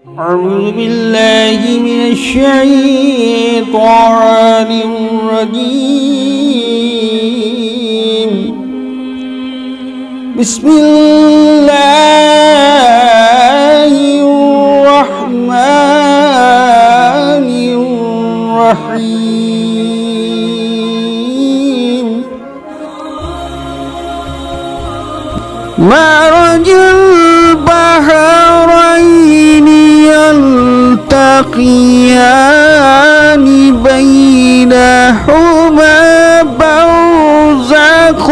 أعوذ بالله من الشيطان الرجيم. بسم الله الرحمن الرحيم. مرج البحرين يلتقيان بينهما برزخ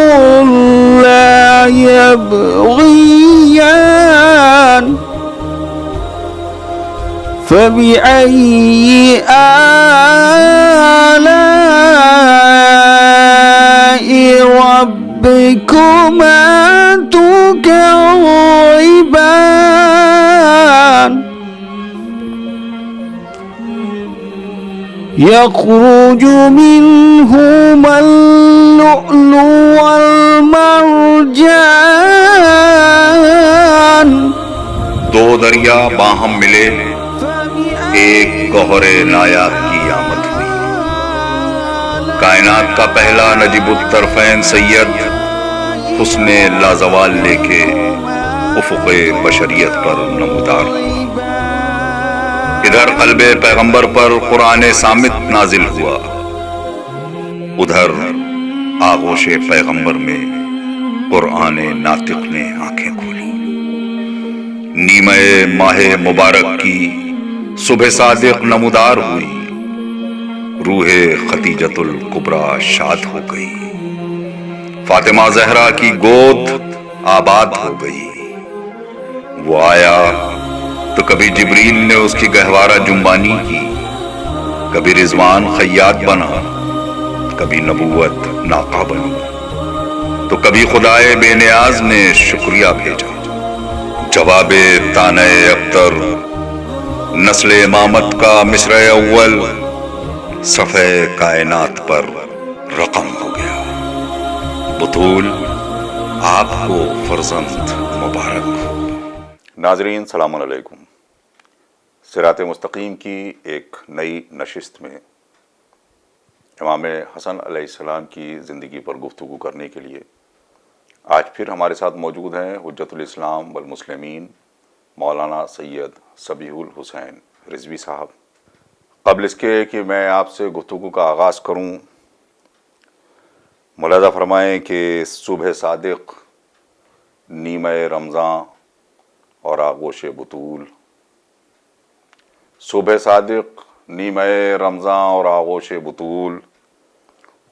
لا يبغيان فبأي آلاء ربكما تكذبان يخرج منهما اللؤلؤ والمرجان. دو دریا باہم ملے، ایک گوہر نایاب کی آمد ہوئی. کائنات کا پہلا نجیب الطرفین سید حسن لازوال لے کے افق بشریت پر نمودار ہوا. ادھر قلب پیغمبر پر قرآن صامت نازل ہوا، ادھر آغوش پیغمبر میں قرآن ناطق نے آنکھیں کھولی. نیمہ ماہ مبارک کی صبح صادق نمودار ہوئی، روح خدیجۃ الکبریٰ شاد ہو گئی. فاطمہ زہرا کی گود آباد ہو گئی. وہ آیا تو کبھی جبریل نے اس کی گہوارہ جنبانی کی، کبھی رضوان خیاط بنا، کبھی نبوت ناقہ بنی، تو کبھی خدائے بے نیاز نے شکریہ بھیجا. جواب تانع ابتر نسل امامت کا مصرع اول صفحہ کائنات پر رقم ہو گیا. بطول آپ کو فرزند مبارک ہو. ناظرین السلام علیکم. صراط مستقیم کی ایک نئی نشست میں امام حسن علیہ السلام کی زندگی پر گفتگو کرنے کے لیے آج پھر ہمارے ساتھ موجود ہیں حجت الاسلام والمسلمین مولانا سید صبیح الحسین رضوی صاحب. قبل اس کے کہ میں آپ سے گفتگو کا آغاز کروں، ملاحظہ فرمائیں کہ صبح صادق، نیمہ رمضان اور آغوش بطول. صبح صادق، نیمہ رمضان اور آغوش بطول،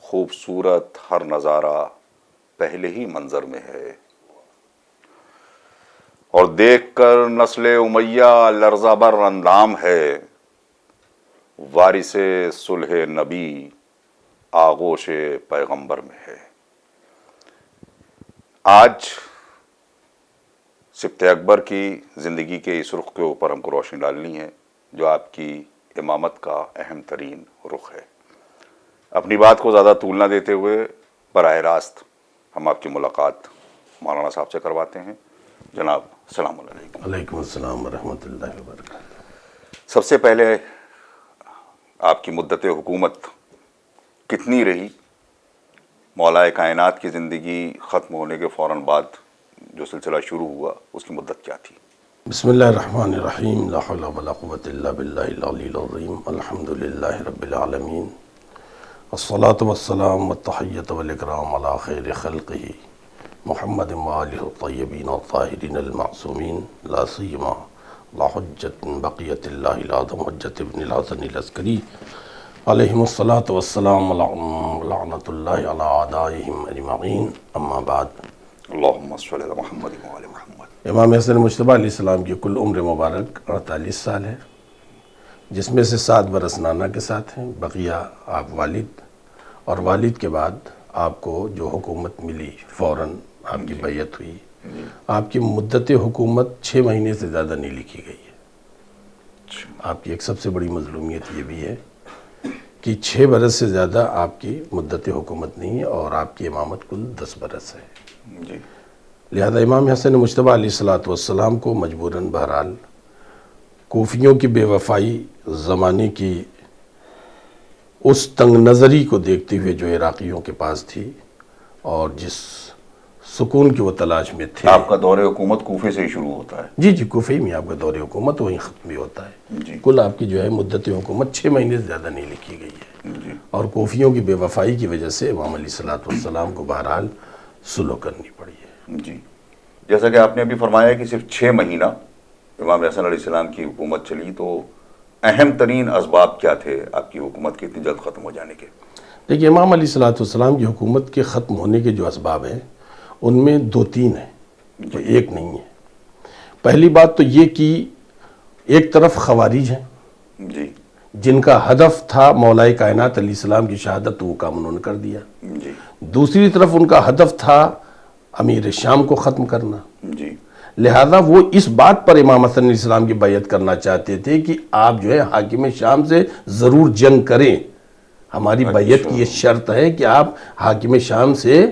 خوبصورت ہر نظارہ پہلے ہی منظر میں ہے، اور دیکھ کر نسل امیہ لرزہ بر اندام ہے. وارث صلح نبی آغوش پیغمبر میں ہے. آج سبط اکبر کی زندگی کے اس رخ کے اوپر ہم کو روشنی ڈالنی ہے جو آپ کی امامت کا اہم ترین رخ ہے. اپنی بات کو زیادہ طول نہ دیتے ہوئے براہ راست ہم آپ کی ملاقات مولانا صاحب سے کرواتے ہیں. جناب السلام علیکم. علیکم السلام ورحمۃ اللہ وبرکاتہ. سب سے پہلے آپ کی مدت حکومت کتنی رہی؟ مولا کائنات کی زندگی ختم ہونے کے فوراً بعد جو سلسلہ شروع ہوا اس کی مدت کیا تھی؟ بسم اللہ الرحمن الرحیم. لا حول ولا قوة الا باللہ العلی العظیم. الحمد للہ رب العالمین. الصلاة والسلام والتحیۃ والاکرام علی خیر خلقہ محمد وآلہ الطیبین الطاہرین المعصومین. لا سیما لا حجت بقیت اللہ العظم حجت ابن الحسن العسکری علیہم الصلاة والسلام لعنت اللہ علی اعدائہم اجمعین. اما بعد. اللہم صلی علی محمد وآل محمد. امام حسن مجتبیٰ علیہ السلام کی کل عمر مبارک 48 سال ہے، جس میں سے 7 برس نانا کے ساتھ ہیں، بقیہ آپ والد، اور والد کے بعد آپ کو جو حکومت ملی فوراً آپ کی بیعت ہوئی. آپ کی مدت حکومت 6 مہینے سے زیادہ نہیں لکھی گئی ہے. آپ کی ایک سب سے بڑی مظلومیت یہ بھی ہے کہ 6 برس سے زیادہ آپ کی مدت حکومت نہیں ہے، اور آپ کی امامت کل 10 برس ہے. جی. لہذا امام حسن مجتبیٰ علیہ السلام کو مجبوراً بہرحال کوفیوں کی بے وفائی زمانے کی اس تنگ نظری کو دیکھتے ہوئے جو عراقیوں کے پاس تھی اور جس سکون کی وہ تلاش میں تھے. آپ کا دور حکومت کوفے سے ہی شروع ہوتا ہے؟ جی جی، کوفے میں آپ کا دور حکومت وہیں ختم بھی ہوتا ہے. جی کل آپ کی جو ہے مدت حکومت 6 مہینے سے زیادہ نہیں لکھی گئی ہے. جی اور کوفیوں کی بے وفائی کی وجہ سے امام علیہ الصلوۃ والسلام کو بہرحال سلو کرنی پڑی ہے. جی، جیسا کہ آپ نے ابھی فرمایا کہ صرف 6 مہینہ امام حسن علیہ السلام کی حکومت چلی، تو اہم ترین اسباب کیا تھے آپ کی حکومت کے اتنی جلد ختم ہو جانے کے؟ دیکھیے، امام علیہ الصلوۃ والسلام کی حکومت کے ختم ہونے کے جو اسباب ہیں ان میں 2-3 ہیں، جو ایک نہیں ہے. پہلی بات تو یہ کہ ایک طرف خوارج ہیں جی جن کا ہدف تھا مولا کائنات علیہ السلام کی شہادت، تو وہ کام انہوں نے کر دیا. جی دوسری طرف ان کا ہدف تھا امیر شام کو ختم کرنا. جی لہذا وہ اس بات پر امام حسن علیہ السلام کی بیعت کرنا چاہتے تھے کہ آپ جو ہے حاکم شام سے ضرور جنگ کریں. ہماری بیعت کی یہ شرط ہے کہ آپ حاکم شام سے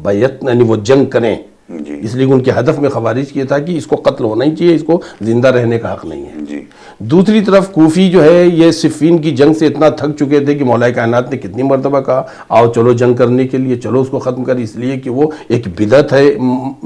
بیعت یعنی وہ جنگ کریں. جی اس لیے ان کے ہدف میں خوارج کیا تھا کہ اس کو قتل ہونا ہی چاہیے، اس کو زندہ رہنے کا حق نہیں ہے. جی دوسری طرف کوفی جو ہے یہ صفین کی جنگ سے اتنا تھک چکے تھے کہ مولا کائنات نے کتنی مرتبہ کہا آؤ چلو جنگ کرنے کے لیے، چلو اس کو ختم کر، اس لیے کہ وہ ایک بدعت ہے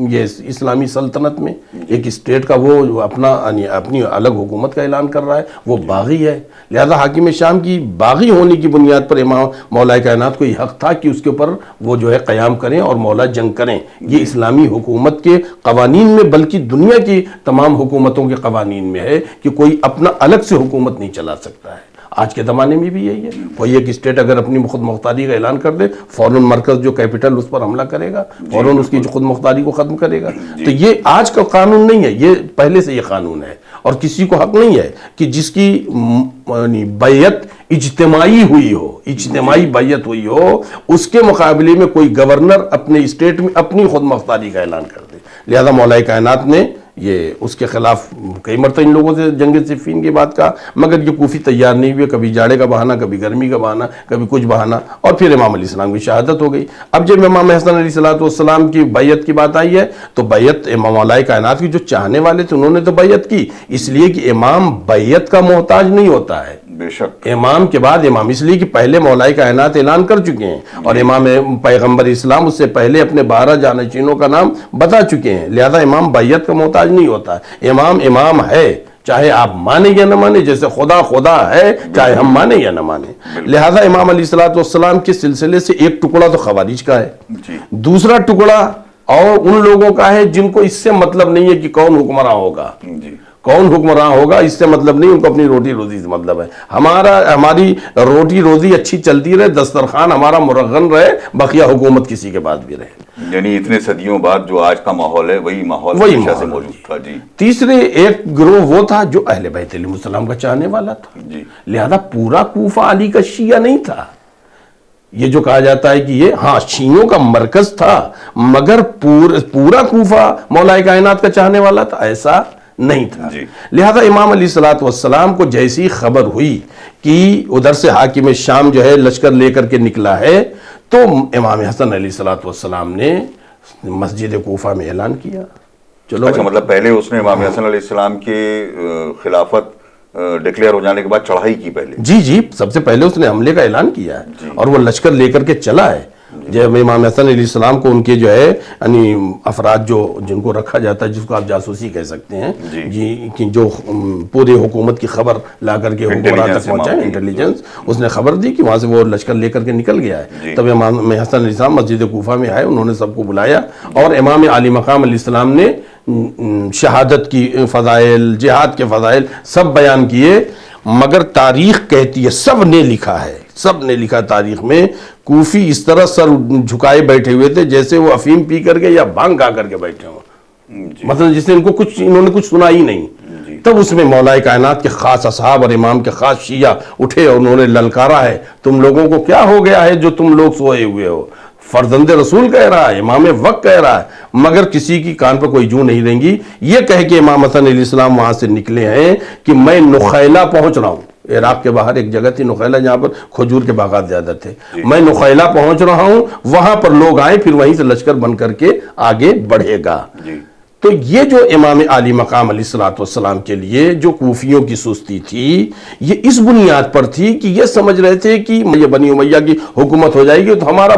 یہ اسلامی سلطنت میں، ایک اسٹیٹ کا وہ اپنی الگ حکومت کا اعلان کر رہا ہے، وہ باغی ہے. لہذا حاکم شام کی باغی ہونے کی بنیاد پر امام مولا کائنات کو یہ حق تھا کہ اس کے اوپر وہ جو ہے قیام کریں اور مولا جنگ کریں. یہ اسلامی حکومت کے قوانین میں بلکہ دنیا کی تمام حکومتوں کے قوانین میں ہے کہ کوئی اپنا الگ سے حکومت نہیں چلا سکتا ہے. آج کے زمانے میں بھی یہی ہے، کوئی ایک اسٹیٹ اگر اپنی خود مختاری کا اعلان کر دے، فوراً مرکز جو کیپٹل اس پر حملہ کرے گا، فوراً اس کی خود مختاری کو ختم کرے گا. تو یہ آج کا قانون نہیں ہے، یہ پہلے سے یہ قانون ہے. اور کسی کو حق نہیں ہے کہ جس کی بیعت اجتماعی ہوئی ہو، اجتماعی بیعت ہوئی ہو، اس کے مقابلے میں کوئی گورنر اپنے اسٹیٹ میں اپنی خود مختاری کا اعلان کر دے. لہذا مولا کائنات نے یہ اس کے خلاف کئی مرتبہ ان لوگوں سے جنگ صفین کی بات کہا، مگر یہ کوفی تیار نہیں ہوئے. کبھی جاڑے کا بہانہ، کبھی گرمی کا بہانہ، کبھی کچھ بہانہ، اور پھر امام علیہ السلام کی شہادت ہو گئی. اب جب امام حسن علیہ السلام کی بیعت کی بات آئی ہے تو بیعت امام مولا کائنات کی جو چاہنے والے تھے انہوں نے تو بیعت کی، اس لیے کہ امام بیعت کا محتاج نہیں ہوتا ہے. بے شک امام کے بعد امام، اس لیے کہ پہلے مولا کائنات اعلان کر چکے ہیں اور امام پیغمبر اسلام اس سے پہلے اپنے 12 جانشینوں کا نام بتا چکے ہیں. لہذا امام بیعت کا محتاج نہیں ہوتا ہے. امام ہے، چاہے آپ مانیں یا نہ مانیں، جیسے خدا ہے چاہے ہم مانیں یا نہ مانیں. لہذا امام علیہ الصلوۃ والسلام کے سلسلے سے ایک ٹکڑا تو خوارج کا ہے، دوسرا ٹکڑا اور ان لوگوں کا ہے جن کو اس سے مطلب نہیں ہے کہ کون حکمراں ہوگا. کون حکمراں ہوگا اس سے مطلب نہیں، ان کو اپنی روٹی روزی سے مطلب ہے. ہماری روٹی روزی اچھی چلتی رہے، دسترخوان ہمارا مرغن رہے، بقیہ حکومت کسی کے بعد بھی رہے. یعنی اتنے صدیوں بعد جو آج کا ماحول ہے وہی ماحول ہمیشہ سے موجود تھا. جی تیسرے ایک گروہ وہ تھا جو اہل بیت علیہ السلام کا چاہنے والا تھا. جی لہذا پورا کوفہ علی کا شیعہ نہیں تھا. یہ جو کہا جاتا ہے کہ یہ شیعوں کا مرکز تھا مگر پورا کوفہ مولا کائنات کا چاہنے والا تھا، ایسا نہیں تھا. لہذا امام علیہ الصلوۃ والسلام کو جیسی خبر ہوئی کہ ادھر سے حاکم شام جو ہے لشکر لے کر کے نکلا ہے تو امام حسن علیہ الصلوۃ والسلام نے مسجد کوفہ میں اعلان کیا. چلو اچھا، مطلب پہلے اس نے امام حسن علیہ السلام کے خلافت ڈکلیئر ہو جانے کے بعد چڑھائی کی پہلے؟ جی سب سے پہلے اس نے حملے کا اعلان کیا ہے اور وہ لشکر لے کر کے چلا ہے. جب امام حسن علیہ السلام کو ان کے جو ہے یعنی افراد جن کو رکھا جاتا ہے، جس کو آپ جاسوسی کہہ سکتے ہیں، کہ جو پورے حکومت کی خبر لا کر کے حکمران تک پہنچائے، انٹیلیجنس، اس نے خبر دی کہ وہاں سے وہ لشکر لے کر کے نکل گیا ہے. تب امام حسن علیہ السلام مسجد کوفہ میں آئے، انہوں نے سب کو بلایا اور امام علی مقام علیہ السلام نے شہادت کی فضائل، جہاد کے فضائل سب بیان کیے. مگر تاریخ کہتی ہے، سب نے لکھا تاریخ میں، کوفی اس طرح سر جھکائے بیٹھے ہوئے تھے جیسے وہ افیم پی کر کے یا بھانگ کھا کر کے بیٹھے ہوں. مطلب جس نے انہوں نے کچھ سنا ہی نہیں. تب اس میں مولا کائنات کے خاص اصحاب اور امام کے خاص شیعہ اٹھے اور انہوں نے للکارا ہے، تم لوگوں کو کیا ہو گیا ہے جو تم لوگ سوئے ہوئے ہو؟ فرزند رسول کہہ رہا ہے، امام وقت کہہ رہا ہے، مگر کسی کی کان پر کوئی جو نہیں رہیں گی. یہ کہہ کے امام حسن علیہ السلام وہاں سے نکلے ہیں کہ میں نخیلہ پہنچ رہا ہوں. عراق کے باہر ایک جگہ تھی نخیلہ جہاں پر کھجور کے باغات زیادہ تھے. میں نخیلہ پہنچ رہا ہوں، وہاں پر لوگ آئے، پھر وہیں سے لشکر بن کر کے آگے بڑھے گا. تو یہ جو امام عالی مقام علیہ الصلوۃ والسلام کے لیے جو کوفیوں کی سستی تھی یہ اس بنیاد پر تھی کہ یہ سمجھ رہے تھے کہ یہ بنی امیہ کی حکومت ہو جائے گی تو ہمارا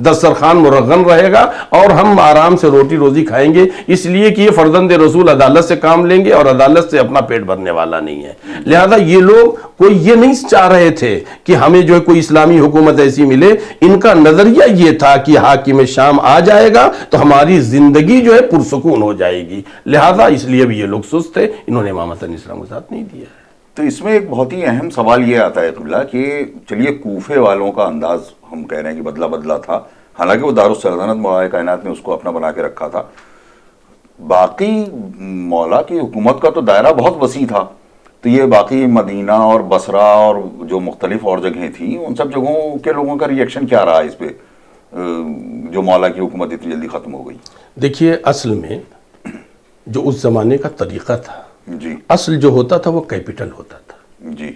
دسترخوان مرغن رہے گا اور ہم آرام سے روٹی روزی کھائیں گے، اس لیے کہ یہ فرزند رسول عدالت سے کام لیں گے اور عدالت سے اپنا پیٹ بھرنے والا نہیں ہے، لہذا یہ لوگ کوئی یہ نہیں چاہ رہے تھے کہ ہمیں جو ہے کوئی اسلامی حکومت ایسی ملے، ان کا نظریہ یہ تھا کہ حاکم شام آ جائے گا تو ہماری زندگی جو ہے پرسکون ہو جائے گی، لہذا اس لیے بھی یہ لوگ سست تھے، انہوں نے امام حسن علیہ السلام کو ساتھ نہیں دیا ہے۔ تو اس میں ایک بہت ہی اہم سوال یہ آتا ہے قبلہ کہ چلیے کوفے والوں کا انداز ہم کہہ رہے ہیں کہ بدلا تھا، حالانکہ وہ دارالسلطنت مولا کائنات نے اس کو اپنا بنا کے رکھا تھا، باقی مولا کی حکومت کا تو دائرہ بہت وسیع تھا، تو یہ باقی مدینہ اور بصرہ اور جو مختلف اور جگہیں تھیں ان سب جگہوں کے لوگوں کا ریئیکشن کیا رہا اس پہ جو مولا کی حکومت اتنی جلدی ختم ہو گئی؟ دیکھیے اصل میں جو اس زمانے کا طریقہ تھا، جی اصل جو ہوتا تھا وہ کیپٹل ہوتا تھا، جی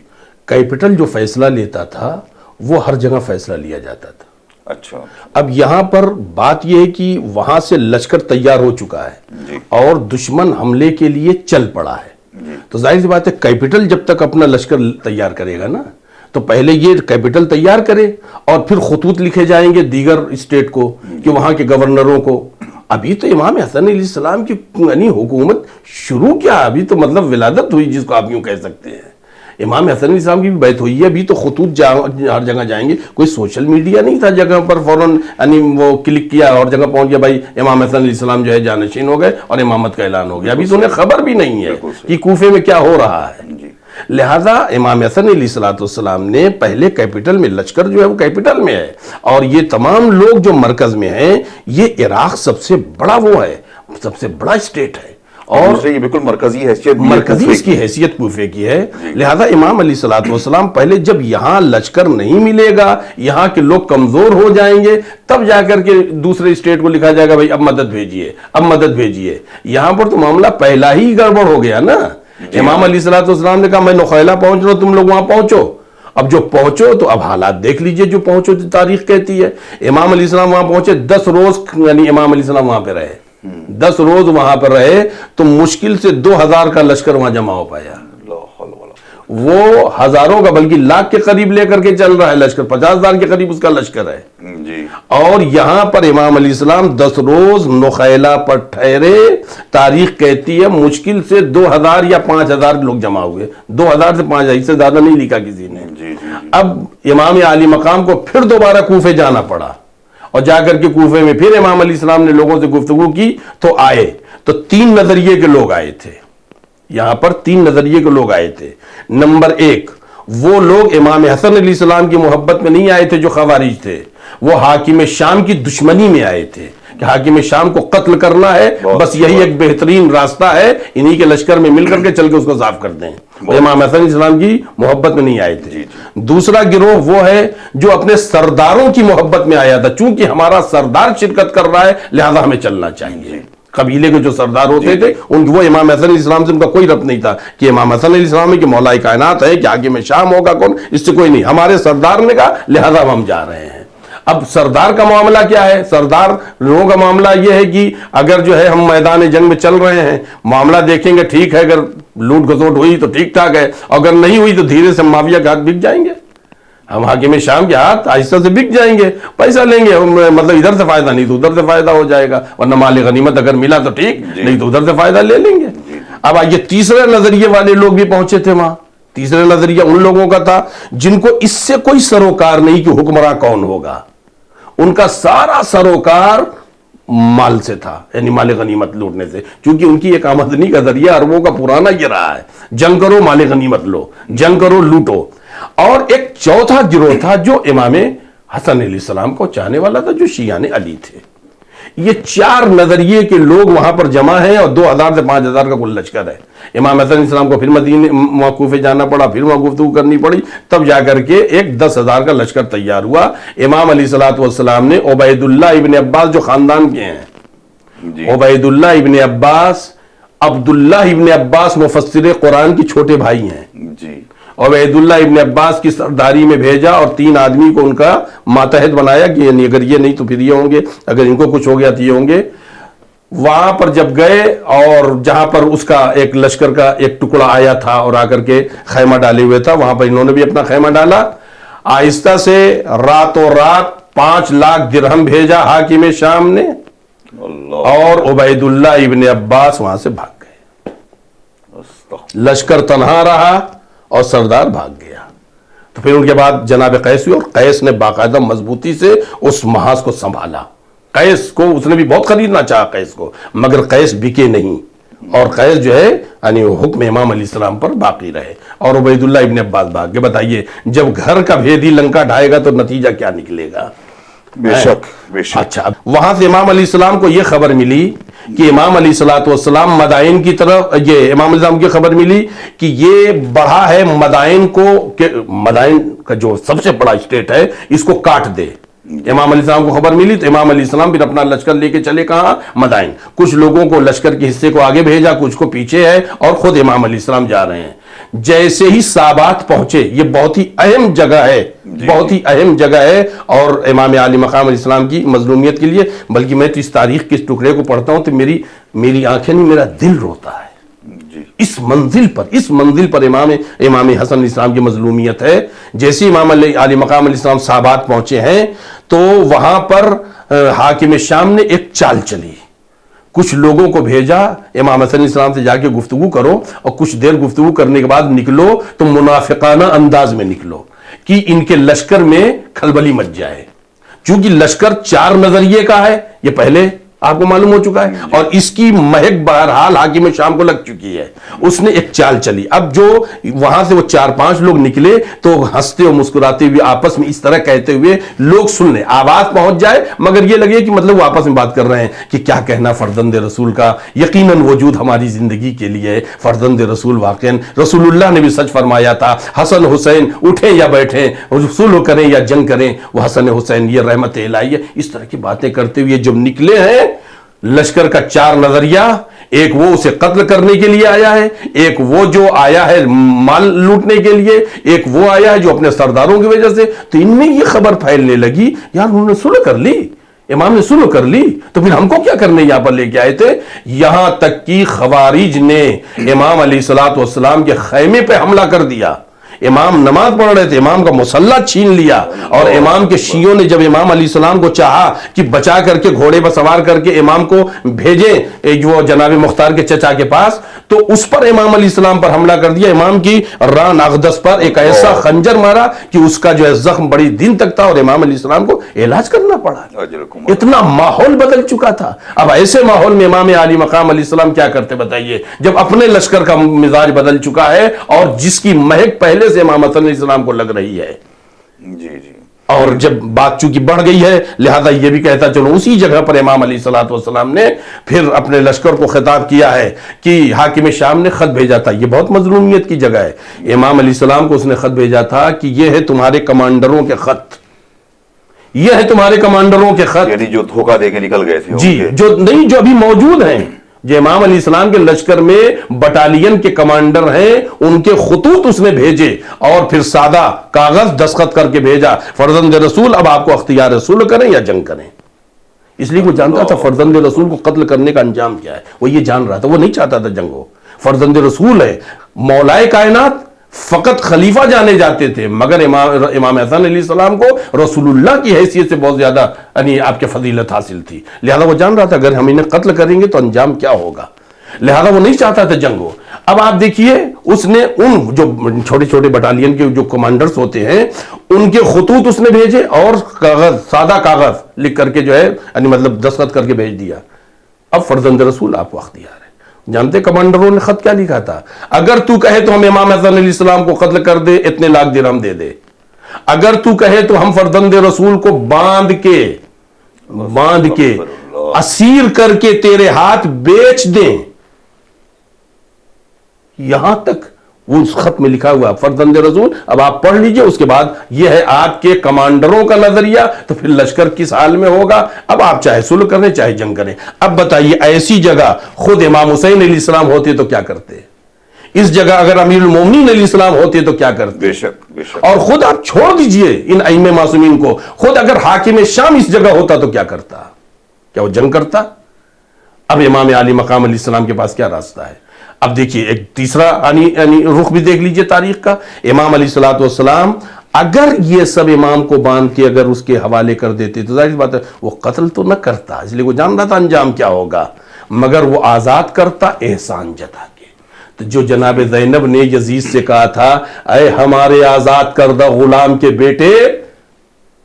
کیپٹل جو فیصلہ لیتا تھا وہ ہر جگہ فیصلہ لیا جاتا تھا۔ اچھا، اب یہاں پر بات یہ ہے کہ وہاں سے لشکر تیار ہو چکا ہے جی اور دشمن حملے کے لیے چل پڑا ہے، جی تو ظاہر سی بات ہے کیپٹل جب تک اپنا لشکر تیار کرے گا نا تو پہلے یہ کیپٹل تیار کرے اور پھر خطوط لکھے جائیں گے دیگر اسٹیٹ کو کہ وہاں کے گورنروں کو۔ ابھی تو امام حسن علیہ السلام کی یعنی حکومت شروع کیا، ابھی تو مطلب ولادت ہوئی جس کو آپ یوں کہہ سکتے ہیں، امام حسن علیہ السلام کی بھی بیعت ہوئی ہے، ابھی تو خطوط ہر جگہ جائیں گے، کوئی سوشل میڈیا نہیں تھا جگہ پر فوراً یعنی وہ کلک کیا اور جگہ پہنچ گیا بھائی امام حسن علیہ السلام جو ہے جانشین ہو گئے اور امامت کا اعلان ہو گیا، ابھی تو انہیں خبر بھی نہیں ہے کہ کوفے میں کیا ہو رہا ہے۔ لہذا امام حسن علیہ السلام نے پہلے کیپٹل میں، لشکر جو ہے وہ کیپٹل میں ہے اور یہ تمام لوگ جو مرکز میں ہیں، یہ عراق سب سے بڑا وہ ہے، سب سے بڑا اسٹیٹ ہے اور یہ بالکل مرکزی حیثیت مرکزی اس کی حیثیت کوفے کی ہے، لہذا امام علیہ السلام پہلے جب یہاں لشکر نہیں ملے گا، یہاں کے لوگ کمزور ہو جائیں گے، تب جا کر کے دوسرے اسٹیٹ کو لکھا جائے گا بھائی اب مدد بھیجیے، اب مدد بھیجیے۔ یہاں پر تو معاملہ پہلا ہی گڑبڑ ہو گیا نا، امام علیہ السلام نے کہا میں نخیلہ پہنچ رہا ہوں، تم لوگ وہاں پہنچو، اب جو پہنچو تو اب حالات دیکھ لیجئے، جو پہنچو تاریخ کہتی ہے امام علیہ السلام وہاں پہنچے 10 روز یعنی امام علیہ السلام وہاں پہ رہے، 10 روز وہاں پر رہے تو مشکل سے 2000 کا لشکر وہاں جمع ہو پایا، وہ ہزاروں کا بلکہ لاکھ کے قریب لے کر کے چل رہا ہے لشکر، 50,000 کے قریب اس کا لشکر ہے جی، اور یہاں پر امام علیہ السلام 10 روز نخیلہ پر ٹھہرے، تاریخ کہتی ہے مشکل سے 2000 یا 5000 لوگ جمع ہوئے، 2000 سے 5000 سے زیادہ نہیں لکھا کسی نے۔ اب امام عالی مقام کو پھر دوبارہ کوفے جانا پڑا اور جا کر کے کوفے میں پھر امام علیہ السلام نے لوگوں سے گفتگو کی تو آئے، تو 3 نظریے کے لوگ آئے تھے یہاں پر، 3 نظریے کے لوگ آئے تھے۔ نمبر 1 وہ لوگ امام حسن علیہ السلام کی محبت میں نہیں آئے تھے جو خوارج تھے، وہ حاکم شام کی دشمنی میں آئے تھے کہ حاکم شام کو قتل کرنا ہے، بس یہی ایک بہترین راستہ ہے، انہی کے لشکر میں مل کر کے چل کے اس کو صاف کر دیں، وہ امام حسن علیہ السلام کی محبت میں نہیں آئے تھے۔ دوسرا گروہ وہ ہے جو اپنے سرداروں کی محبت میں آیا تھا، چونکہ ہمارا سردار شرکت کر رہا ہے لہذا ہمیں چلنا چاہیے، قبیلے کے جو سردار ہوتے تھے وہ امام حسن علیہ السلام سے ان کا کوئی ربط نہیں تھا کہ امام حسن علیہ السلام ہے کہ مولا کائنات ہے کہ آگے میں شام ہوگا کون، اس سے کوئی نہیں، ہمارے سردار نے کہا لہذا ہم جا رہے ہیں۔ اب سردار کا معاملہ کیا ہے؟ سردار لوگوں کا معاملہ یہ ہے کہ اگر جو ہے ہم میدان جنگ میں چل رہے ہیں، معاملہ دیکھیں گے ٹھیک ہے، اگر لوٹ گھسوٹ ہوئی تو ٹھیک ٹھاک ہے، اگر نہیں ہوئی تو دھیرے سے معاویہ کے ہاتھ بک جائیں گے، ہم حاکم شام کے ہاتھ آہستہ سے بک جائیں گے، پیسہ لیں گے، مطلب ادھر سے فائدہ نہیں تو ادھر سے فائدہ ہو جائے گا، ورنہ مال غنیمت اگر ملا تو ٹھیک، نہیں تو ادھر سے فائدہ لے لیں گے۔ اب آئیے تیسرے نظریے والے لوگ بھی پہنچے تھے وہاں، تیسرے نظریہ ان لوگوں کا تھا جن کو اس سے کوئی سروکار نہیں کہ حکمراں کون ہوگا، ان کا سارا سروکار مال سے تھا، یعنی مال غنیمت لوٹنے سے، چونکہ ان کی ایک آمدنی کا ذریعہ عربوں کا پرانا یہ رہا ہے، جنگ کرو مال غنیمت لو، جنگ کرو لوٹو۔ اور ایک چوتھا گروہ تھا جو امام حسن علیہ السلام کو چاہنے والا تھا، جو شیعان علی تھے۔ یہ 4 نظریے کے لوگ وہاں پر جمع ہیں اور 2000 سے 5000 کا کل لشکر ہے۔ امام حسن علیہ السلام کو پھر مدینے کوفے جانا پڑا، پھر وہاں گفتگو کرنی پڑی، تب جا کر کے ایک 10,000 کا لشکر تیار ہوا۔ امام علیہ السلام نے عبید اللہ ابن عباس جو خاندان کے ہیں، عبید اللہ ابن عباس، عبداللہ ابن عباس مفسر قرآن کی چھوٹے بھائی ہیں، عبید اللہ ابن عباس کی سرداری میں بھیجا اور 3 آدمی کو ان کا ماتحت بنایا کہ اگر یہ نہیں تو پھر یہ ہوں گے، اگر ان کو کچھ ہو گیا تو یہ ہوں گے۔ وہاں پر جب گئے اور جہاں پر اس کا ایک لشکر کا ایک ٹکڑا آیا تھا اور آ کر کے خیمہ ڈالے ہوئے تھا، وہاں پر انہوں نے بھی اپنا خیمہ ڈالا. آہستہ سے راتوں رات 5 لاکھ درہم بھیجا حاکم شام نے، اللہ اور عبید اللہ ابن عباس وہاں سے بھاگ گئے. لشکر تنہا رہا اور سردار بھاگ گیا. تو پھر ان کے بعد جناب قیس ہوئے، اور قیس نے باقاعدہ مضبوطی سے اس محاذ کو سنبھالا. قیس کو اس نے بھی بہت خریدنا چاہا قیس کو، مگر قیس بکے نہیں، اور قیس جو ہے یعنی حکم امام علیہ السلام پر باقی رہے، اور عبید اللہ ابن عباس بھاگ گئے. بتائیے جب گھر کا بھیدی لنکا ڈھائے گا تو نتیجہ کیا نکلے گا؟ بے شک بے شک. اچھا، وہاں سے امام علیہ السلام کو یہ خبر ملی کہ امام علیہ السلام مدائن کی طرف، یہ امام علیہ السلام کی خبر ملی کہ یہ بڑھا ہے مدائن کو، کہ مدائن کا جو سب سے بڑا اسٹیٹ ہے اس کو کاٹ دے. امام علیہ السلام کو خبر ملی تو امام علیہ السلام پھر اپنا لشکر لے کے چلے کہاں؟ مدائن. کچھ لوگوں کو لشکر کے حصے کو آگے بھیجا، کچھ کو پیچھے ہے، اور خود امام علیہ السلام جا رہے ہیں. جیسے ہی سابات پہنچے، یہ بہت ہی اہم جگہ ہے، بہت ہی اہم جگہ ہے، اور امام عالی مقام علیہ السلام کی مظلومیت کے لیے. بلکہ میں تو اس تاریخ کے اس ٹکڑے کو پڑھتا ہوں تو میری آنکھیں نہیں، میرا دل روتا ہے. اس منزل پر امام حسن علیہ السلام کی مظلومیت ہے. جیسے امام علی مقام علیہ السلام صحابات پہنچے ہیں تو وہاں پر حاکم شام نے ایک چال چلی. کچھ لوگوں کو بھیجا امام حسن علیہ السلام سے جا کے گفتگو کرو، اور کچھ دیر گفتگو کرنے کے بعد نکلو تو منافقانہ انداز میں نکلو کہ ان کے لشکر میں کھلبلی مچ جائے. چونکہ لشکر 4 نظریے کا ہے، یہ پہلے آپ کو معلوم ہو چکا ہے، اور اس کی مہک بہرحال حاکم شام کو لگ چکی ہے. اس نے ایک چال چلی. اب جو وہاں سے وہ 4-5 لوگ نکلے تو ہنستے اور مسکراتے ہوئے آپس میں اس طرح کہتے ہوئے لوگ سن لیں، آواز پہنچ جائے مگر یہ لگے کہ مطلب وہ آپس میں بات کر رہے ہیں کہ کیا کہنا فرزند رسول کا، یقیناً وجود ہماری زندگی کے لیے فرزند رسول واقعاً رسول اللہ نے بھی سچ فرمایا تھا، حسن حسین اٹھیں یا بیٹھیں، صلح کریں یا جنگ کریں، وہ حسن حسین یہ رحمت الہی ہے. اس طرح کی باتیں کرتے ہوئے جب نکلے ہیں، لشکر کا 4 نظریہ، ایک وہ اسے قتل کرنے کے لیے آیا ہے، ایک وہ جو آیا ہے مال لوٹنے کے لیے، ایک وہ آیا ہے جو اپنے سرداروں کی وجہ سے. تو ان میں یہ خبر پھیلنے لگی یار انہوں نے صلح کر لی، امام نے صلح کر لی، تو پھر ہم کو کیا کرنے یہاں پر لے کے آئے تھے. یہاں تک کہ خوارج نے امام علیہ السلام کے خیمے پہ حملہ کر دیا. امام نماز پڑھ رہے تھے، امام کا مصلی چھین لیا، اور امام کے شیعوں نے جب امام علیہ السلام کو چاہا کہ بچا کر کے گھوڑے پر سوار کر کے امام کو بھیجیں جو جناب مختار کے چچا کے پاس، تو اس پر امام علیہ السلام پر حملہ کر دیا. امام کی ران اقدس پر ایک ایسا خنجر مارا کہ اس کا جو ہے زخم بڑی دن تک تھا، اور امام علیہ السلام کو علاج کرنا پڑا. اتنا ماحول بدل چکا تھا. اب ایسے ماحول میں امام علی مقام علیہ السلام کیا کرتے بتائیے، جب اپنے لشکر کا مزاج بدل چکا ہے اور جس کی مہک پہلے سے امام حسن علیہ السلام کو لگ رہی ہے. جی جی. اور جب بات چونکہ بڑھ گئی ہے لہذا یہ بھی کہتا چلو اسی جگہ پر امام علیہ السلام نے پھر اپنے لشکر کو خطاب کیا ہے کہ حاکم شام نے خط بھیجا تھا. یہ بہت مظلومیت کی جگہ ہے. امام علیہ السلام کو اس نے خط بھیجا تھا کہ یہ ہے تمہارے کمانڈروں کے خط، یہ ہے تمہارے کمانڈروں کے خط، یعنی جو دھوکہ دے کے نکل گئے تھے. جی، جو نہیں، جو ابھی موجود ہیں، جو امام علیہ السلام کے لشکر میں بٹالین کے کمانڈر ہیں، ان کے خطوط اس نے بھیجے اور پھر سادہ کاغذ دستخط کر کے بھیجا، فرزند رسول اب آپ کو اختیار ہے، صلح کریں یا جنگ کریں. اس لیے وہ جانتا تھا فرزند رسول کو قتل کرنے کا انجام کیا ہے، وہ یہ جان رہا تھا، وہ نہیں چاہتا تھا جنگ ہو. فرزند رسول ہے، مولائے کائنات فقط خلیفہ جانے جاتے تھے، مگر امام حسن علیہ السلام کو رسول اللہ کی حیثیت سے بہت زیادہ یعنی آپ کے فضیلت حاصل تھی. لہذا وہ جان رہا تھا اگر ہم انہیں قتل کریں گے تو انجام کیا ہوگا، لہذا وہ نہیں چاہتا تھا جنگ ہو. اب آپ دیکھیے اس نے ان جو چھوٹے چھوٹے بٹالین کے جو کمانڈرز ہوتے ہیں ان کے خطوط اس نے بھیجے اور کاغذ، سادہ کاغذ لکھ کر کے جو ہے یعنی مطلب دستخط کر کے بھیج دیا. اب فرزند رسول آپ کو اختیار ہے. جانتے کمانڈروں نے خط کیا لکھا تھا، اگر تو کہے تو ہم امام حسن علیہ السلام کو قتل کر دے، اتنے لاکھ درہم دے دے، اگر تو کہے تو ہم فرزند رسول کو باندھ کے اسیر کر کے تیرے ہاتھ بیچ دیں. یہاں تک وہ اس خط میں لکھا ہوا فرزند رسول. اب آپ پڑھ لیجئے، اس کے بعد یہ ہے آپ کے کمانڈروں کا نظریہ، تو پھر لشکر کس حال میں ہوگا. اب آپ چاہے صلح کریں چاہے جنگ کریں. اب بتائیے ایسی جگہ خود امام حسین علیہ السلام ہوتے تو کیا کرتے، اس جگہ اگر امیر المومنین علیہ السلام ہوتے تو کیا کرتے. بے شک بے شک. اور خود آپ چھوڑ دیجئے ان ائمہ معصومین کو، خود اگر حاکم شام اس جگہ ہوتا تو کیا کرتا، کیا وہ جنگ کرتا؟ اب امام علی مقام علیہ السلام کے پاس کیا راستہ ہے؟ اب دیکھیے ایک تیسرا یعنی رخ بھی دیکھ لیجئے تاریخ کا. امام علیہ السلام اگر یہ سب امام کو باندھ کے اگر اس کے حوالے کر دیتے تو ظاہر بات ہے وہ قتل تو نہ کرتا، اس لیے وہ جان رہا تھا انجام کیا ہوگا، مگر وہ آزاد کرتا احسان جتا کے. تو جو جناب زینب نے یزید سے کہا تھا اے ہمارے آزاد کردہ غلام کے بیٹے،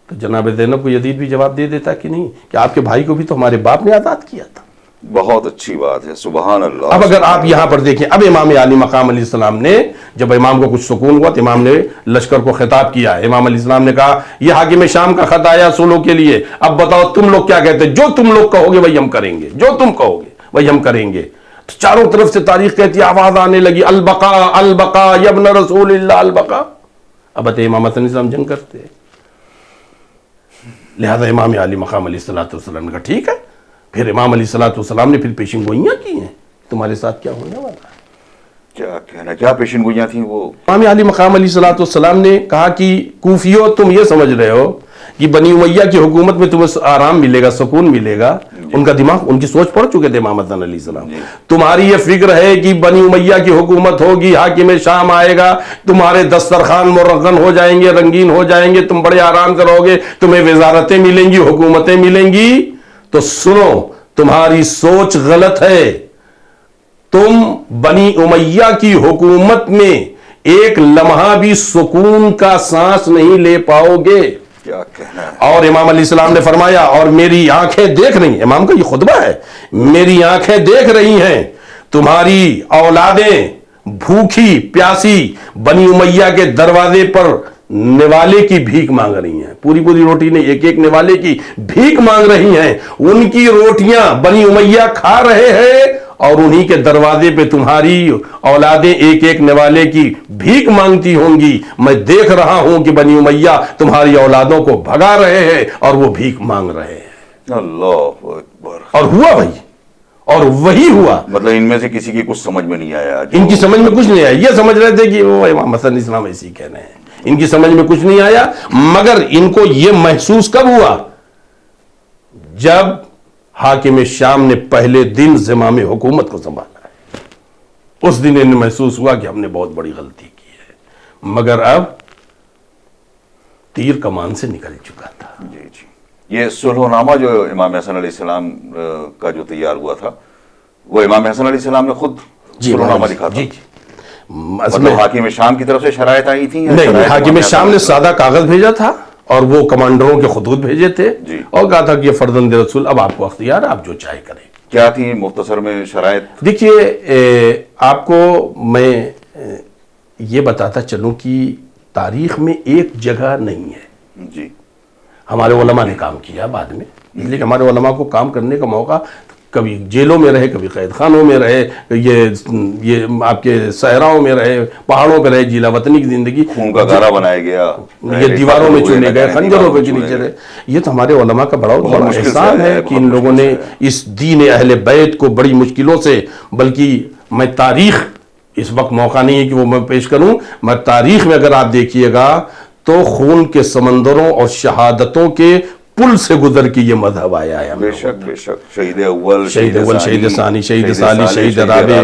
تو جناب زینب کو یزید بھی جواب دے دیتا کہ نہیں، کہ آپ کے بھائی کو بھی تو ہمارے باپ نے آزاد کیا تھا. بہت اچھی بات ہے، سبحان اللہ. اب اگر آپ یہاں پر دیکھیں، اب امام علی مقام علیہ السلام نے جب امام کو کچھ سکون ہوا تو امام نے لشکر کو خطاب کیا. امام علیہ السلام نے کہا یہ حاکم شام کا خط آیا صلح کے لیے، اب بتاؤ تم لوگ کیا کہتے ہیں؟ جو تم لوگ کہو گے وہی ہم کریں گے، جو تم کہو گے وہی ہم کریں گے. تو چاروں طرف سے تاریخ کہتی ہے، آواز آنے لگی البقاء البقاء یا ابن رسول اللہ البقاء. اب بتائیے امام حسن علیہ السلام جنگ کرتے ہیں. لہذا امام علی مقام علیہ السلام نے کہا ٹھیک ہے. پھر امام علیہ السلام نے پھر پیشن گوئیاں کی ہیں تمہارے ساتھ کیا ہونے والا ہے. کیا کہنا، کیا پیشن گوئیاں تھیں وہ؟ امام علی مقام علیہ السلام نے کہا کہ کوفیو تم یہ سمجھ رہے ہو کہ بنی امیہ کی حکومت میں تمہیں آرام ملے گا، سکون ملے گا. ان کا دماغ، ان کی سوچ پڑ چکے تھے امام حسن علیہ السلام. تمہاری یہ فکر ہے کہ بنی امیہ کی حکومت ہوگی، حاکم شام آئے گا، تمہارے دسترخوان مرغن ہو جائیں گے، رنگین ہو جائیں گے، تم بڑے آرام کرو گے، تمہیں وزارتیں ملیں گی، حکومتیں ملیں گی. تو سنو، تمہاری سوچ غلط ہے. تم بنی امیہ کی حکومت میں ایک لمحہ بھی سکون کا سانس نہیں لے پاؤ گے. کیا کہنا ہے. اور امام علیہ السلام نے فرمایا، اور میری آنکھیں دیکھ رہی ہیں، امام کا یہ خطبہ ہے، میری آنکھیں دیکھ رہی ہیں تمہاری اولادیں بھوکی پیاسی بنی امیہ کے دروازے پر نوالے کی بھیک مانگ رہی ہیں. پوری پوری روٹی نہیں، ایک ایک نوالے کی بھیک مانگ رہی ہیں. ان کی روٹیاں بنی امیہ کھا رہے ہیں اور انہی کے دروازے پہ تمہاری اولادیں ایک ایک نوالے کی بھیک مانگتی ہوں گی. میں دیکھ رہا ہوں کہ بنی امیہ تمہاری اولادوں کو بھگا رہے ہیں اور وہ بھیک مانگ رہے ہیں. اللہ اکبر. اور ہوا بھائی، اور وہی ہوا. مطلب ان میں سے کسی کی کچھ سمجھ میں نہیں آیا. ان کی سمجھ میں کچھ نہیں آیا. یہ سمجھ رہے تھے کہ وہ امام حسن علیہ السلام ایسے ہی کہہ رہے ہیں. ان کی سمجھ میں کچھ نہیں آیا، مگر ان کو یہ محسوس کب ہوا؟ جب حاکم شام نے پہلے دن زمام حکومت کو سنبھالا ہے، اس دن انہیں محسوس ہوا کہ ہم نے بہت بڑی غلطی کی ہے. مگر اب تیر کمان سے نکل چکا تھا. جی جی. یہ صلح نامہ جو امام حسن علیہ السلام کا جو تیار ہوا تھا، وہ امام حسن علیہ السلام نے خود صلح نامہ لکھا تھا. جی جی. مطلب حاکم شام کی طرف سے شرائط آئی تھی؟ نہیں، حاکم شام نے سادہ کاغذ بھیجا تھا اور وہ کمانڈروں کے خطوط بھیجے تھے اور کہا تھا کہ یہ فرزند رسول، اب آپ کو اختیار ہے، آپ جو چاہے کریں. کیا تھی مختصر میں شرائط؟ دیکھیے آپ کو میں یہ بتاتا چلوں کہ تاریخ میں ایک جگہ نہیں ہے. جی. ہمارے علماء نے کام کیا بعد میں، اس لیے کہ ہمارے علماء کو کام کرنے کا موقع کبھی جیلوں میں رہے، کبھی قید خانوں میں رہے، یہ آپ کے صحراؤں میں رہے، پہاڑوں پہ رہے، جیلا وطنی کی زندگی، خون کا گارا بنایا گیا، یہ دیواروں میں چنے گئے، خنجروں پہ نیچے رہے. یہ تو ہمارے علماء کا بڑا احسان ہے کہ ان لوگوں نے اس دین اہل بیت کو بڑی مشکلوں سے، بلکہ میں تاریخ، اس وقت موقع نہیں ہے کہ وہ میں پیش کروں، میں تاریخ میں اگر آپ دیکھیے گا تو خون کے سمندروں اور شہادتوں کے پل سے گزر کے یہ مذہب آیا ہے. بے شک بے شک. شہید اول، شہید ثانی، شہید ثالث، شہید رابع.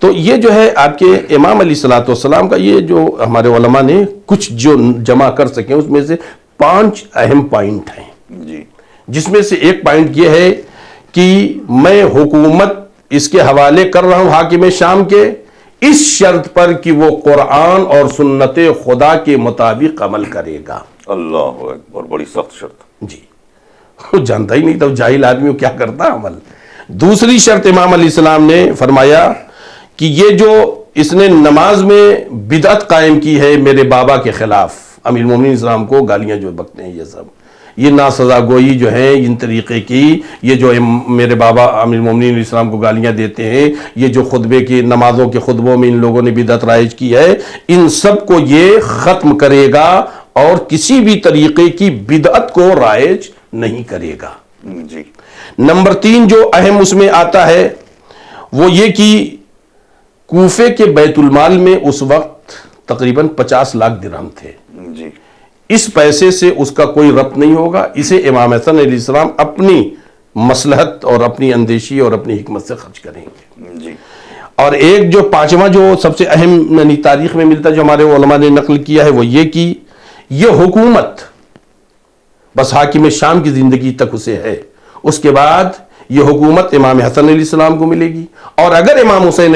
تو یہ جو ہے آپ کے امام علیہ السلام کا یہ جو ہمارے علماء نے کچھ جو جمع کر سکیں، اس میں سے 5 اہم پوائنٹ ہیں. جی. جس میں سے ایک پوائنٹ یہ ہے کہ میں حکومت اس کے حوالے کر رہا ہوں حاکم شام کے، اس شرط پر کہ وہ قرآن اور سنت خدا کے مطابق عمل کرے گا. اللہ اکبر. بڑی سخت شرط. جی. وہ جانتا ہی نہیں تھا جاہل آدمی کیا کرتا عمل. دوسری شرط امام علیہ السلام نے فرمایا کہ یہ جو اس نے نماز میں بدعت قائم کی ہے میرے بابا کے خلاف، امیر المومنین اسلام کو گالیاں جو بکتے ہیں، یہ سب یہ ناسزا گوئی جو ہے ان طریقے کی، یہ جو میرے بابا امیر المومنین اسلام کو گالیاں دیتے ہیں، یہ جو خطبے کی نمازوں کے خطبوں میں ان لوگوں نے بدعت رائج کی ہے، ان سب کو یہ ختم کرے گا اور کسی بھی طریقے کی بدعت کو رائج نہیں کرے گا. جی. نمبر 3 جو اہم اس میں آتا ہے وہ یہ کہ کوفے کے بیت المال میں اس وقت تقریباً 50 لاکھ درہم تھے. جی. اس پیسے سے اس کا کوئی ربط نہیں ہوگا. اسے امام حسن علیہ السلام اپنی مصلحت اور اپنی اندیشی اور اپنی حکمت سے خرچ کریں گے. جی. اور ایک جو پانچواں جو سب سے اہم یعنی تاریخ میں ملتا جو ہمارے علماء نے نقل کیا ہے وہ یہ کہ یہ حکومت بس حاکم شام کی زندگی تک اسے ہے. اس کے بعد یہ حکومت امام حسن علیہ السلام کو ملے گی، اور اگر امام حسن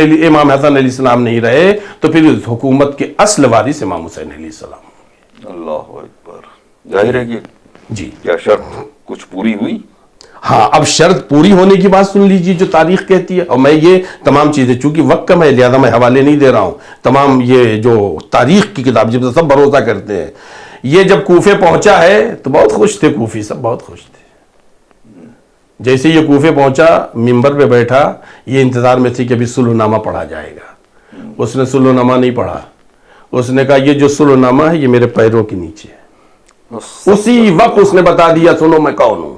علیہ السلام نہیں رہے تو پھر اس حکومت کے اصل وارث امام حسین علیہ السلام. اللہ اکبر. ظاہر ہے کہ جی کیا شرط کچھ پوری ہوئی؟ ہاں، اب شرط پوری ہونے کی بات سن لیجیے جو تاریخ کہتی ہے. اور میں یہ تمام چیزیں چونکہ وقت کم ہے لہذا میں حوالے نہیں دے رہا ہوں، تمام یہ جو تاریخ کی کتاب جب سب بھروسہ کرتے ہیں. یہ جب کوفے پہنچا ہے تو بہت خوش تھے کوفی، سب بہت خوش تھے. جیسے یہ کوفے پہنچا ممبر پہ بیٹھا، یہ انتظار میں تھی کہ ابھی صلح نامہ پڑھا جائے گا. اس نے صلح نامہ نہیں پڑھا. اس نے کہا یہ جو صلح نامہ ہے یہ میرے پیروں کے نیچے ہے. اسی وقت اس نے بتا دیا سنو میں کون ہوں.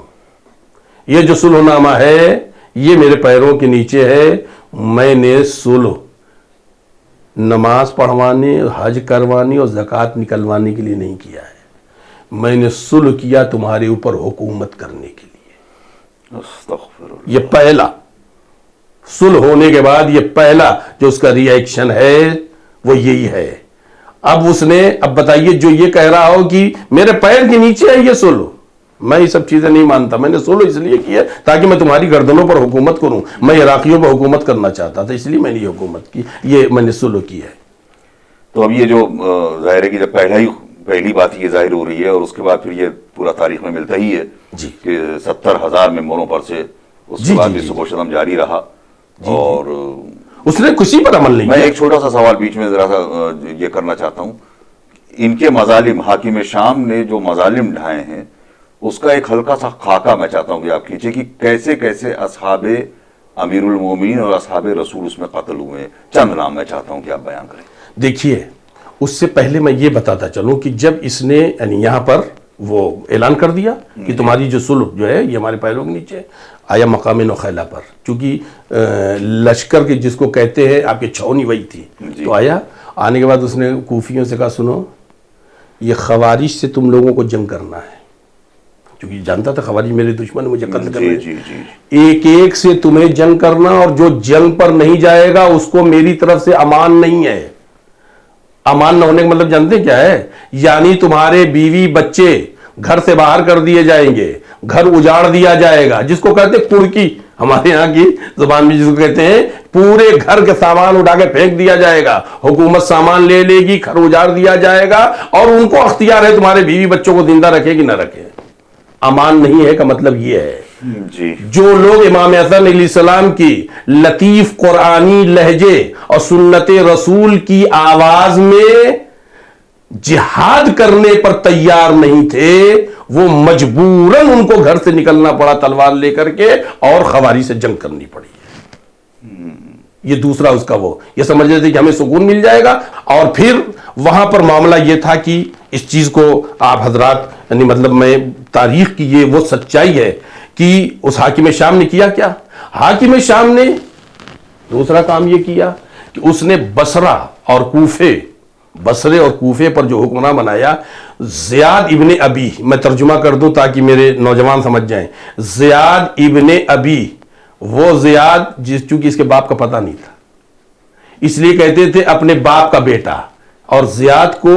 یہ جو صلح نامہ ہے یہ میرے پیروں کے نیچے ہے. میں نے صلح نماز پڑھوانے، حج کروانے اور زکوٰۃ نکلوانے کے لیے نہیں کیا ہے. میں نے صلح کیا تمہارے اوپر حکومت کرنے کے لیے. استغفر اللہ. یہ پہلا صلح ہونے کے بعد یہ پہلا جو اس کا ری ایکشن ہے وہ یہی ہے. اب اس نے اب بتائیے جو یہ کہہ رہا ہو کہ میرے پیر کے نیچے ہے یہ صلح، میں یہ سب چیزیں نہیں مانتا. میں نے صلح اس لیے کی ہے تاکہ میں تمہاری گردنوں پر حکومت کروں. میں عراقیوں پر حکومت کرنا چاہتا تھا، اس لیے میں نے یہ حکومت کی، یہ میں نے صلح کی ہے. تو اب یہ جو ظاہر ہے کہ جب پہلی بات یہ ظاہر ہو رہی ہے اور اس کے بعد پھر یہ پورا تاریخ میں ملتا ہی ہے جی کہ 70,000 ممبروں پر سے اس کے بعد بھی سب و شتم جاری رہا. اور اس نے کسی پر عمل نہیں میں کیا. ایک چھوٹا سا سوال بیچ میں ذرا سا یہ کرنا چاہتا ہوں. ان کے مظالم، حاکم شام نے جو مظالم ڈھائے ہیں اس کا ایک ہلکا سا خاکہ میں چاہتا ہوں کہ آپ کھینچے کہ کیسے کیسے اصحاب امیر المومنین اور اصحاب رسول اس میں قتل ہوئے. چند نام میں چاہتا ہوں کہ آپ بیان کریں. دیکھیے اس سے پہلے میں یہ بتاتا چلوں کہ جب اس نے یعنی یہاں پر وہ اعلان کر دیا کہ تمہاری جو صلح جو ہے یہ ہمارے پیروں کے نیچے آیا مقام نخیلہ پر، چونکہ لشکر کے جس کو کہتے ہیں آپ کے چھاؤنی وہی تھی. تو آیا، آنے کے بعد اس نے کوفیوں سے کہا سنو یہ خوارج سے تم لوگوں کو جنگ کرنا ہے، کیونکہ جانتا تھا خوارج میرے دشمن مجھے قتل کرنا ہے. ایک ایک سے تمہیں جنگ کرنا، اور جو جنگ پر نہیں جائے گا اس کو میری طرف سے امان نہیں ہے. امان نہ ہونے کا مطلب جانتے کیا ہے؟ یعنی تمہارے بیوی بچے گھر سے باہر کر دیے جائیں گے، گھر اجاڑ دیا جائے گا، جس کو کہتے ہیں کڑکی، ہمارے یہاں کی زبان میں جس کو کہتے ہیں پورے گھر کے سامان اٹھا کے پھینک دیا جائے گا. حکومت سامان لے لے گی، گھر اجاڑ دیا جائے گا، اور ان کو اختیار ہے تمہارے بیوی بچوں کو زندہ رکھے کہ نہ رکھے. امان نہیں ہے کا مطلب یہ ہے. جی. جو لوگ امام حسن علیہ السلام کی لطیف قرآنی لہجے اور سنت رسول کی آواز میں جہاد کرنے پر تیار نہیں تھے وہ مجبوراً ان کو گھر سے نکلنا پڑا تلوار لے کر کے اور خواری سے جنگ کرنی پڑی. یہ دوسرا اس کا وہ یہ سمجھ رہے تھے کہ ہمیں سکون مل جائے گا. اور پھر وہاں پر معاملہ یہ تھا کہ اس چیز کو آپ حضرات یعنی مطلب میں تاریخ کی یہ وہ سچائی ہے کہ اس حاکم شام نے کیا کیا. حاکم شام نے دوسرا کام یہ کیا کہ اس نے بصرہ اور کوفے، بصرے اور کوفے پر جو حکمراں بنایا زیاد ابن ابی، میں ترجمہ کر دوں تاکہ میرے نوجوان سمجھ جائیں. زیاد ابن ابی، وہ زیاد جس چونکہ اس کے باپ کا پتہ نہیں تھا اس لیے کہتے تھے اپنے باپ کا بیٹا، اور زیاد کو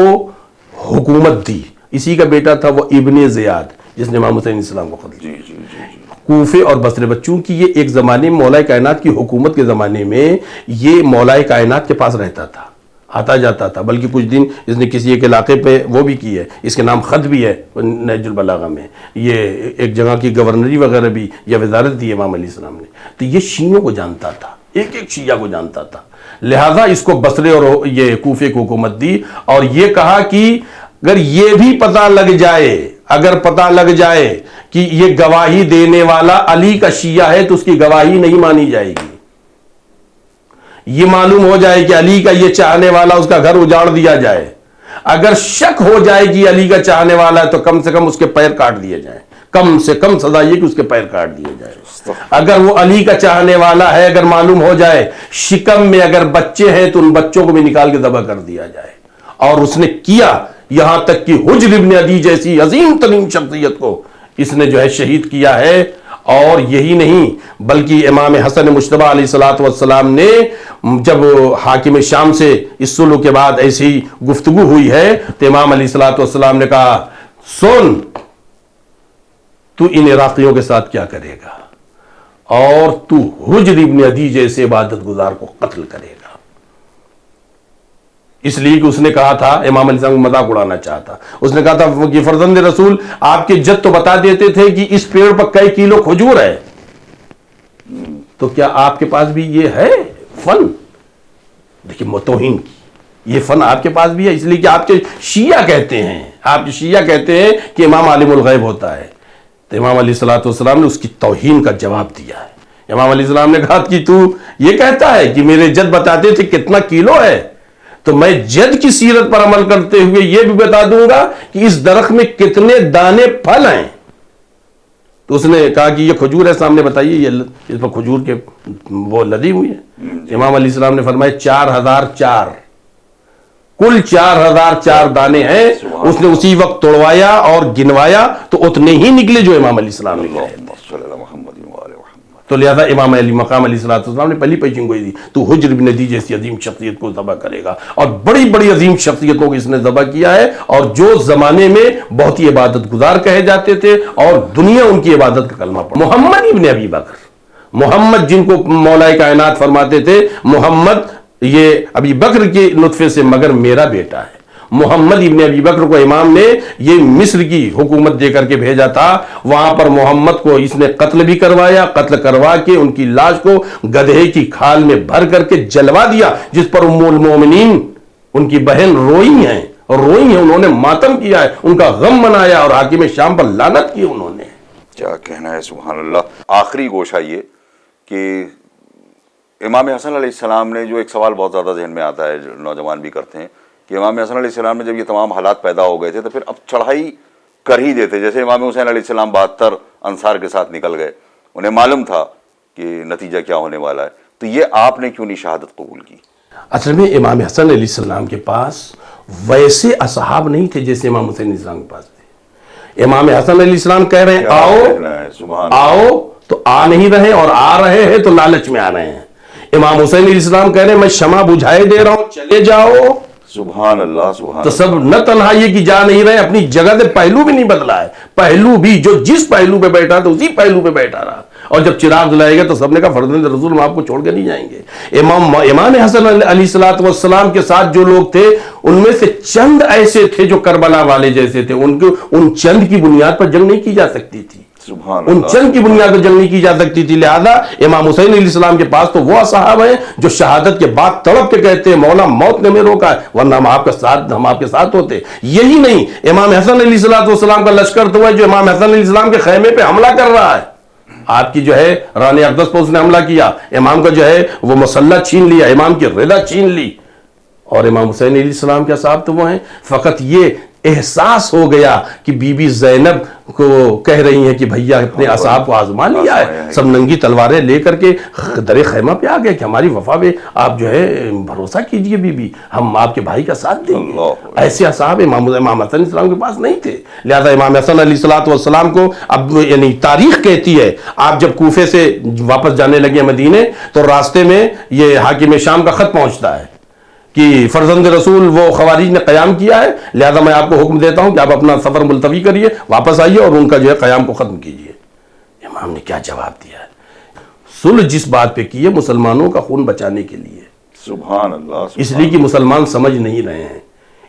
حکومت دی. اسی کا بیٹا تھا وہ ابن زیاد جس نے امام حسین السلام کو قتل کیا. کوفے اور بصرے بچوں کی یہ ایک زمانے میں مولا کائنات کی حکومت کے زمانے میں یہ مولا کائنات کے پاس رہتا تھا، آتا جاتا تھا. بلکہ کچھ دن اس نے کسی ایک علاقے پہ وہ بھی کی ہے، اس کے نام خط بھی ہے نہج البلاغہ میں. یہ ایک جگہ کی گورنری وغیرہ بھی یا وزارت دی امام علیہ السلام نے. تو یہ شیعوں کو جانتا تھا، ایک ایک شیعہ کو جانتا تھا. لہذا اس کو بصرے اور یہ کوفے کو حکومت دی اور یہ کہا کہ اگر یہ بھی پتہ لگ جائے، اگر پتہ لگ جائے کہ یہ گواہی دینے والا علی کا شیعہ ہے تو اس کی گواہی نہیں مانی جائے گی. یہ معلوم ہو جائے کہ علی کا یہ چاہنے والا اس کا گھر اجاڑ دیا جائے. اگر شک ہو جائے کہ علی کا چاہنے والا ہے تو کم سے کم اس کے پیر کاٹ دیے جائیں. کم سے کم سزا یہ کہ اس کے پیر کاٹ دیے جائے. اگر وہ علی کا چاہنے والا ہے، اگر معلوم ہو جائے شکم میں اگر بچے ہیں تو ان بچوں کو بھی نکال کے ذبح کر دیا جائے. اور اس نے کیا، یہاں تک کہ حجر ابن عدی جیسی عظیم ترین شخصیت کو اس نے جو ہے شہید کیا ہے. اور یہی نہیں بلکہ امام حسن مجتبی علیہ الصلوۃ والسلام نے جب حاکم شام سے اس صلح کے بعد ایسی گفتگو ہوئی ہے تو امام علیہ الصلوۃ والسلام نے کہا سن تو ان عراقیوں کے ساتھ کیا کرے گا اور تو حجر ابن عدی جیسے عبادت گزار کو قتل کرے گا. اس لیے کہ اس نے کہا تھا امام علیہ السلام مذاق اڑانا چاہتا. اس نے کہا تھا کہ فرزند رسول آپ کے جد تو بتا دیتے تھے کہ اس پیڑ پر کئی کلو کھجور ہے, تو کیا آپ کے پاس بھی یہ ہے فن؟ دیکھیے توہین کی یہ فن آپ کے پاس بھی ہے, اس لیے کہ آپ کے شیعہ کہتے ہیں, آپ شیعہ کہتے ہیں کہ امام عالم الغیب ہوتا ہے. تو امام علیہ الصلوۃ والسلام نے اس کی توہین کا جواب دیا ہے. امام علیہ السلام نے کہا کہ تو یہ کہتا ہے کہ میرے جد بتاتے تھے کتنا کلو ہے, تو میں جد کی سیرت پر عمل کرتے ہوئے یہ بھی بتا دوں گا کہ اس درخت میں کتنے دانے پھل ہیں. تو اس نے کہا کہ یہ کھجور ہے, سامنے بتائیے, یہ اس پر کھجور کے وہ لدی ہوئی ہے. امام علیہ السلام نے فرمایا 4004 کل 4004 دانے ہیں. اس نے اسی وقت توڑوایا اور گنوایا تو اتنے ہی نکلے جو امام علیہ السلام نے کہے. تو لہذا امام علی مقام علیہ الصلوۃ والسلام نے پہلی پیشن گوئی دی, تو حجر ابن عدی جیسی عظیم شخصیت کو ذبح کرے گا. اور بڑی بڑی عظیم شخصیتوں کو اس نے ذبح کیا ہے, اور جو زمانے میں بہت ہی عبادت گزار کہے جاتے تھے اور دنیا ان کی عبادت کا کلمہ پڑھا. محمد ابن ابی بکر, محمد جن کو مولا کائنات فرماتے تھے محمد یہ ابی بکر کے نطفے سے مگر میرا بیٹا ہے. محمد ابن ابی بکر کو امام نے یہ مصر کی حکومت دے کر کے بھیجا تھا, وہاں پر محمد کو اس نے قتل بھی کروایا, قتل کروا کے ان کی لاش کو گدھے کی کھال میں بھر کر کے جلوا دیا, جس پر ام المومنین ان کی بہن روئی ہیں, انہوں نے ماتم کیا ہے, ان کا غم منایا اور حاکم شام پر لعنت کی انہوں نے. کیا کہنا ہے, سبحان اللہ. آخری گوشہ یہ کہ امام حسن علیہ السلام نے جو ایک سوال بہت زیادہ ذہن میں آتا ہے, جو نوجوان بھی کرتے ہیں, کہ امام حسن علیہ السلام نے جب یہ تمام حالات پیدا ہو گئے تھے تو پھر اب چڑھائی کر ہی دیتے. جیسے امام حسین علیہ السلام 72 انصار کے ساتھ نکل گئے, انہیں معلوم تھا کہ نتیجہ کیا ہونے والا ہے, تو یہ آپ نے کیوں نہیں شہادت قبول کی؟ اصل میں امام حسن علیہ السلام کے پاس ویسے اصحاب نہیں تھے جیسے امام حسین علیہ السلام کے پاس تھے. امام حسن علیہ السلام کہہ رہے ہیں آؤ تو آ نہیں رہے, اور آ رہے ہیں تو لالچ میں آ رہے ہیں. امام حسین علیہ السلام کہہ رہے ہیں میں شمع بجھائے دے رہا ہوں, چلے جاؤ. سبحان اللہ, سبحان. تو سب نہ تنہا یہ کہ جا نہیں رہے, اپنی جگہ سے پہلو بھی نہیں بدلا ہے, پہلو بھی جو جس پہلو پہ بیٹھا تھا اسی پہلو پہ بیٹھا رہا. اور جب چراغ جلائے گا تو سب نے کہا فرزند رسول ہم آپ کو چھوڑ کے نہیں جائیں گے. امام حسن علیہ الصلوۃ والسلام کے ساتھ جو لوگ تھے ان میں سے چند ایسے تھے جو کربلا والے جیسے تھے, ان چند کی بنیاد پر جنگ نہیں کی جا سکتی تھی, ان چند کی بنیاد پر جنگ نہیں کی جا سکتی تھی. لہذا امام حسین علیہ السلام کے پاس تو وہ اصحاب ہیں جو شہادت کے بعد تڑپ کے کہتے ہیں مولا موت نے ہمیں روکا ہے ورنہ ہم آپ کے ساتھ ہوتے. یہی نہیں, امام حسن علیہ الصلوۃ والسلام کا لشکر تو ہے جو امام حسن علیہ السلام کے خیمے پہ حملہ کر رہا ہے. آپ کی جو ہے رانی اقدس پر اس نے حملہ کیا, امام کا جو ہے وہ مسلح چھین لیا, امام کی رضا چھین لی. اور امام حسین علیہ السلام کے اصحاب تو وہ ہیں. فقط یہ احساس ہو گیا کہ بی بی زینب کو کہہ رہی ہیں کہ بھیا اپنے اصحاب کو آزما لیا ہے, سب ننگی تلواریں لے کر کے در خیمہ پہ آ گئے کہ ہماری وفا پہ آپ جو ہے بھروسہ کیجئے بی بی, ہم آپ کے بھائی کا ساتھ دیں گے. ایسے اصحاب امام حسن علیہ السلام کے پاس نہیں تھے. لہذا امام حسن علیہ الصلوۃ والسلام کو اب یعنی تاریخ کہتی ہے, آپ جب کوفے سے واپس جانے لگے مدینے تو راستے میں یہ حاکم شام کا خط پہنچتا ہے کہ فرزند رسول وہ خوارج نے قیام کیا ہے, لہذا میں آپ کو حکم دیتا ہوں کہ آپ اپنا سفر ملتوی کریے, واپس آئیے اور ان کا جو ہے قیام کو ختم کیجیے. امام نے کیا جواب دیا ہے, صلح جس بات پہ کی ہے مسلمانوں کا خون بچانے کے لیے. سبحان اللہ. اس لیے کہ مسلمان سمجھ نہیں رہے ہیں,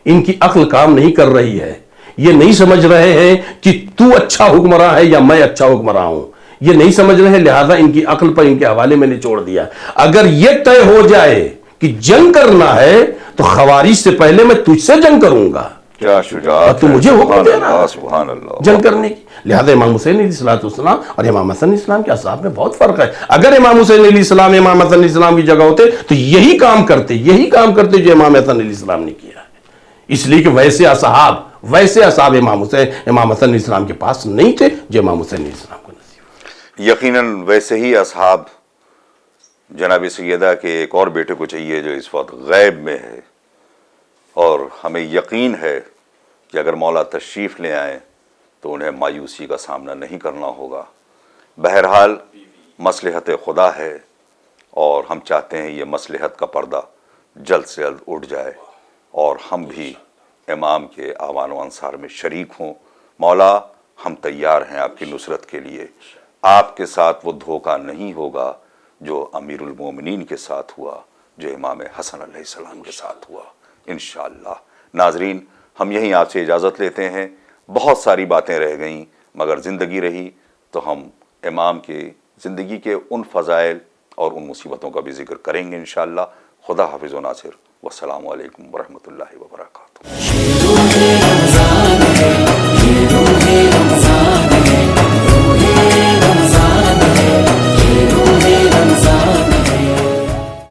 ان کی عقل کام نہیں کر رہی ہے, یہ نہیں سمجھ رہے ہیں کہ تو اچھا حکمراں ہے یا میں اچھا حکمراں ہوں, یہ نہیں سمجھ رہے ہیں. لہذا ان کی عقل پر ان کے حوالے میں نے چھوڑ دیا. اگر یہ طے ہو جائے کہ جنگ کرنا ہے تو خوارج سے پہلے میں تجھ سے جنگ کروں گا, کیا شجاعت, تو مجھے حکم دے رہا ہے سبحان اللہ جنگ کرنے کی. لہذا امام حسین علیہ الصلوۃ والسلام اور امام حسن علیہ السلام کے اصحاب میں بہت فرق ہے. اگر امام حسین علیہ السلام امام حسن علیہ السلام کی جگہ ہوتے تو یہی کام کرتے جو امام حسن علیہ السلام نے کیا ہے. اس لیے کہ ویسے اصحاب امام حسن علیہ السلام کے پاس نہیں تھے جو امام حسین علیہ السلام کو نصیب. یقیناً ویسے ہی اصحاب جناب سیدہ کے ایک اور بیٹے کو چاہیے جو اس وقت غیب میں ہے, اور ہمیں یقین ہے کہ اگر مولا تشریف لے آئیں تو انہیں مایوسی کا سامنا نہیں کرنا ہوگا. بہرحال مصلحت خدا ہے اور ہم چاہتے ہیں یہ مصلحت کا پردہ جلد سے جلد اٹھ جائے اور ہم بھی امام کے آوان و انصار میں شریک ہوں۔ مولا ہم تیار ہیں آپ کی نصرت کے لیے، آپ کے ساتھ وہ دھوکہ نہیں ہوگا جو امیر المومنین کے ساتھ ہوا، جو امام حسن علیہ السلام کے ساتھ ہوا انشاءاللہ۔ ناظرین ہم یہیں آپ سے اجازت لیتے ہیں، بہت ساری باتیں رہ گئیں مگر زندگی رہی تو ہم امام کی زندگی کے ان فضائل اور ان مصیبتوں کا بھی ذکر کریں گے انشاءاللہ۔ خدا حافظ و ناصر، والسلام علیکم ورحمۃ اللہ وبرکاتہ۔